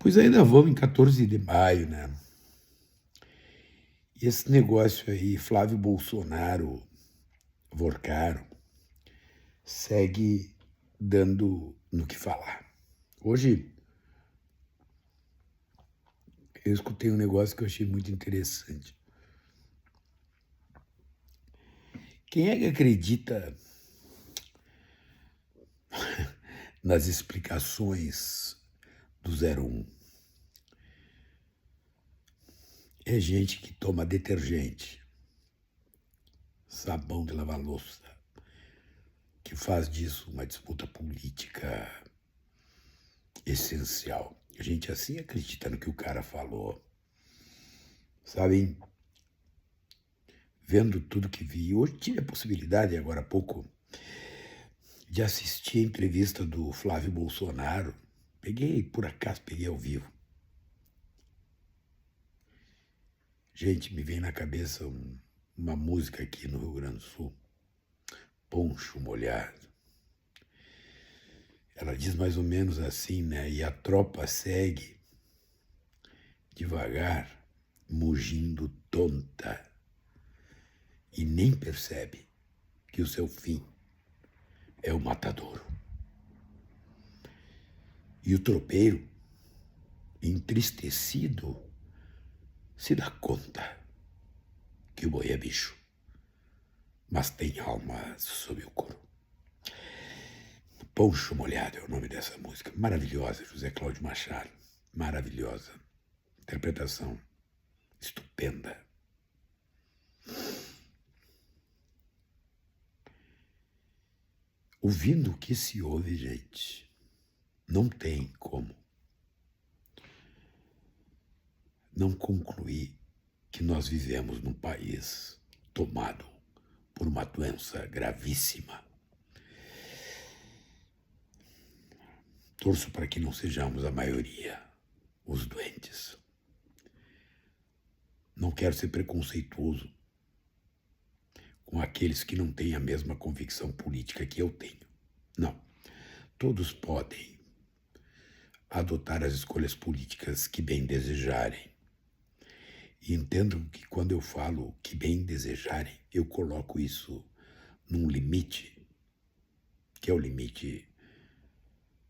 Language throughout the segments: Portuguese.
Pois ainda vamos em 14 de maio, né? E esse negócio aí, Flávio Bolsonaro, Vorcaro, segue dando no que falar. Hoje eu escutei um negócio que eu achei muito interessante. Quem é que acredita nas explicações do 01? É gente que toma detergente, sabão de lavar louça, que faz disso uma disputa política essencial. A gente assim acredita no que o cara falou. Sabem, vendo tudo que vi, hoje tive a possibilidade, agora há pouco, de assistir a entrevista do Flávio Bolsonaro. Por acaso, peguei ao vivo. Gente, me vem na cabeça uma música aqui no Rio Grande do Sul, Poncho Molhado. Ela diz mais ou menos assim, né? E a tropa segue devagar, mugindo tonta, e nem percebe que o seu fim é o matadouro. E o tropeiro, entristecido, se dá conta que o boi é bicho, mas tem alma sob o couro. Poncho Molhado é o nome dessa música. Maravilhosa, José Cláudio Machado. Maravilhosa. Interpretação estupenda. Ouvindo o que se ouve, gente, não tem como não concluir que nós vivemos num país tomado por uma doença gravíssima. Torço para que não sejamos a maioria, os doentes. Não quero ser preconceituoso com aqueles que não têm a mesma convicção política que eu tenho. Não. Todos podem adotar as escolhas políticas que bem desejarem. E entendam que quando eu falo que bem desejarem, eu coloco isso num limite, que é o limite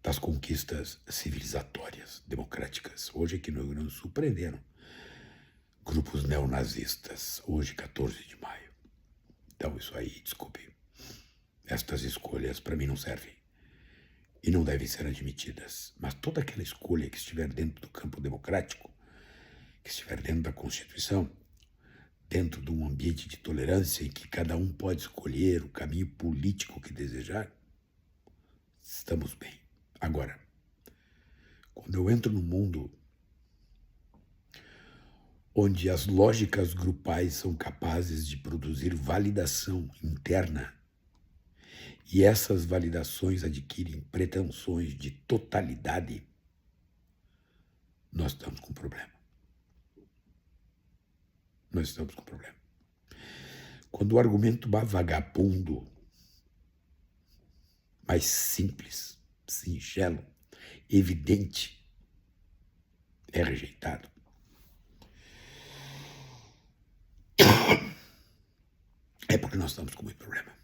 das conquistas civilizatórias, democráticas. Hoje aqui no Rio Grande do Sul prenderam grupos neonazistas, hoje 14 de maio. Então isso aí, desculpe, estas escolhas para mim não servem e não devem ser admitidas. Mas toda aquela escolha que estiver dentro do campo democrático, que estiver dentro da Constituição, dentro de um ambiente de tolerância em que cada um pode escolher o caminho político que desejar, estamos bem. Agora, quando eu entro num mundo onde as lógicas grupais são capazes de produzir validação interna e essas validações adquirem pretensões de totalidade, nós estamos com problema. Nós estamos com problema. Quando o argumento vagabundo, mais simples, singelo, evidente, é rejeitado, é porque nós estamos com muito problema.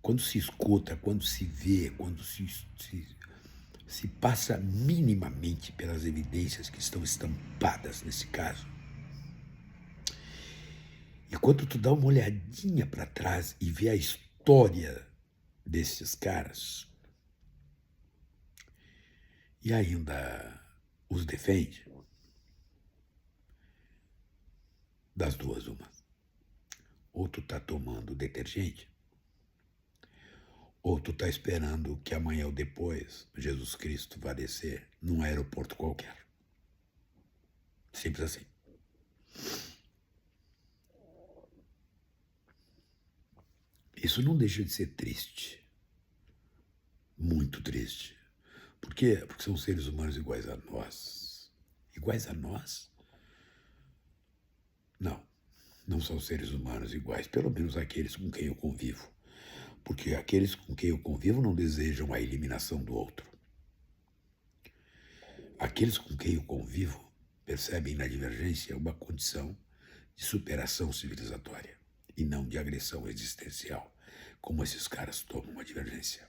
Quando se escuta, quando se vê, quando se passa minimamente pelas evidências que estão estampadas nesse caso, e quando tu dá uma olhadinha para trás e vê a história desses caras, e ainda os defende, das duas uma. Ou tu tá tomando detergente, ou tu tá esperando que amanhã ou depois Jesus Cristo vá descer num aeroporto qualquer. Simples assim. Isso não deixa de ser triste. Muito triste. Por quê? Porque são seres humanos iguais a nós. Iguais a nós? Não. Não são seres humanos iguais, pelo menos aqueles com quem eu convivo. Porque aqueles com quem eu convivo não desejam a eliminação do outro. Aqueles com quem eu convivo percebem na divergência uma condição de superação civilizatória e não de agressão existencial, como esses caras tomam a divergência.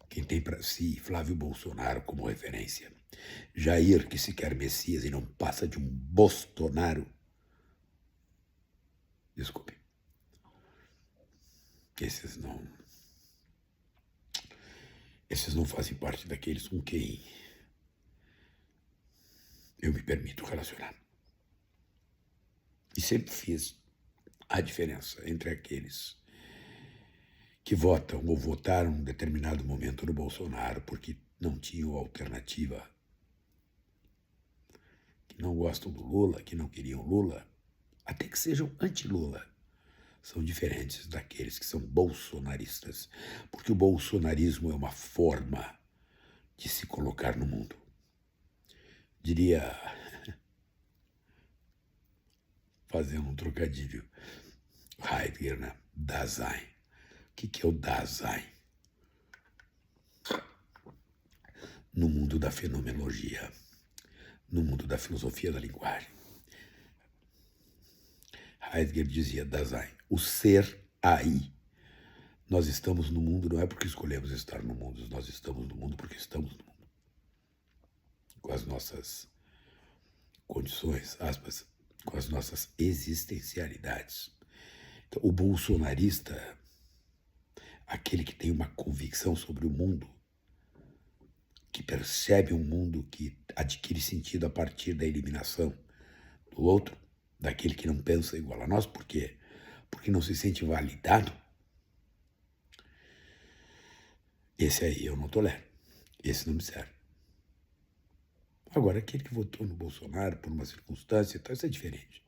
Quem tem para si Flávio Bolsonaro como referência, Jair, que se quer Messias e não passa de um Bolsonaro, desculpe, esses não fazem parte daqueles com quem eu me permito relacionar. E sempre fiz a diferença entre aqueles que votam ou votaram em um determinado momento no Bolsonaro porque não tinham alternativa, que não gostam do Lula, que não queriam Lula, até que sejam anti-Lula, são diferentes daqueles que são bolsonaristas, porque o bolsonarismo é uma forma de se colocar no mundo. Diria, fazendo um trocadilho, Heidegger, né? Dasein. O que é o Dasein? No mundo da fenomenologia, no mundo da filosofia da linguagem. Heidegger dizia, Dasein, o ser aí. Nós estamos no mundo não é porque escolhemos estar no mundo, nós estamos no mundo porque estamos no mundo. Com as nossas condições, aspas, com as nossas existencialidades. Então, o bolsonarista, aquele que tem uma convicção sobre o mundo, que percebe um mundo que adquire sentido a partir da eliminação do outro, daquele que não pensa igual a nós, por quê? Porque não se sente validado. Esse aí eu não tolero, esse não me serve. Agora, aquele que votou no Bolsonaro por uma circunstância, então, isso é diferente.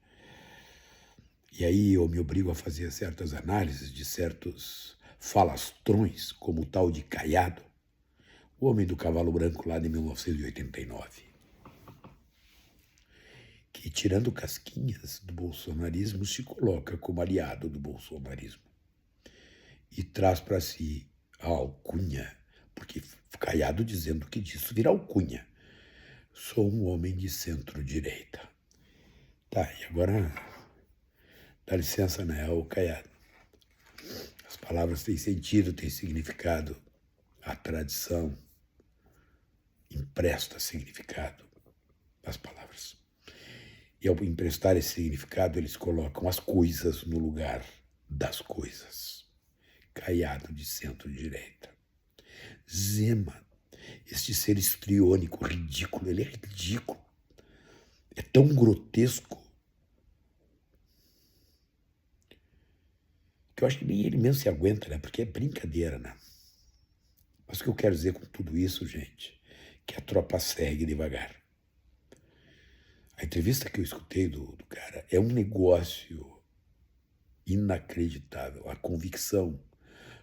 E aí eu me obrigo a fazer certas análises de certos falastrões, como o tal de Caiado, o homem do cavalo branco lá de 1989, que, tirando casquinhas do bolsonarismo, se coloca como aliado do bolsonarismo e traz para si a alcunha, porque Caiado dizendo que disso vira alcunha. Sou um homem de centro-direita. Tá, e agora, dá licença, né, ô Caiado. As palavras têm sentido, têm significado. A tradição empresta significado às palavras. E ao emprestar esse significado, eles colocam as coisas no lugar das coisas. Caiado de centro-direita. Zema, este ser histriônico, ridículo, ele é ridículo. É tão grotesco que eu acho que nem ele mesmo se aguenta, né? Porque é brincadeira, né? Mas o que eu quero dizer com tudo isso, gente, que a tropa segue devagar. A entrevista que eu escutei do cara é um negócio inacreditável. A convicção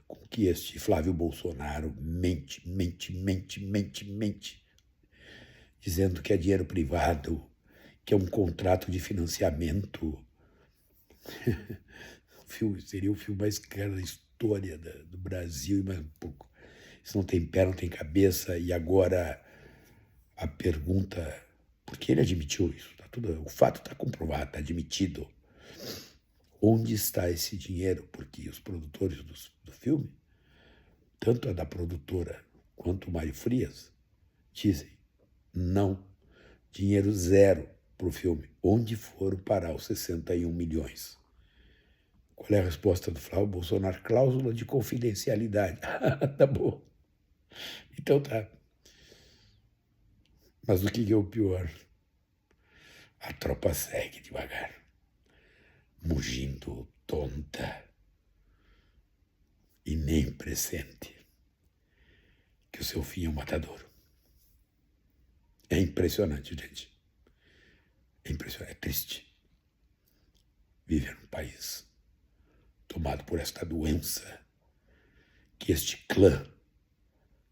com que este Flávio Bolsonaro mente, dizendo que é dinheiro privado, que é um contrato de financiamento. Seria o filme mais caro da história do Brasil e mais um pouco. Isso não tem pé, não tem cabeça. E agora a pergunta, porque ele admitiu isso, tá tudo, o fato está comprovado, está admitido. Onde está esse dinheiro? Porque os produtores do filme, tanto a da produtora quanto o Mário Frias, dizem, não, dinheiro zero para o filme. Onde foram parar os 61 milhões? Qual é a resposta do Flávio Bolsonaro? Cláusula de confidencialidade. Tá bom. Então tá. Mas o que é o pior? A tropa segue devagar, mugindo tonta e nem pressente que o seu fim é um matadouro. É impressionante, gente. É impressionante, é triste viver num país tomado por esta doença que este clã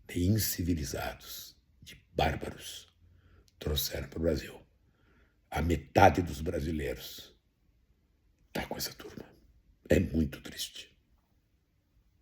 de incivilizados, de bárbaros, trouxeram para o Brasil. A metade dos brasileiros está com essa turma. É muito triste.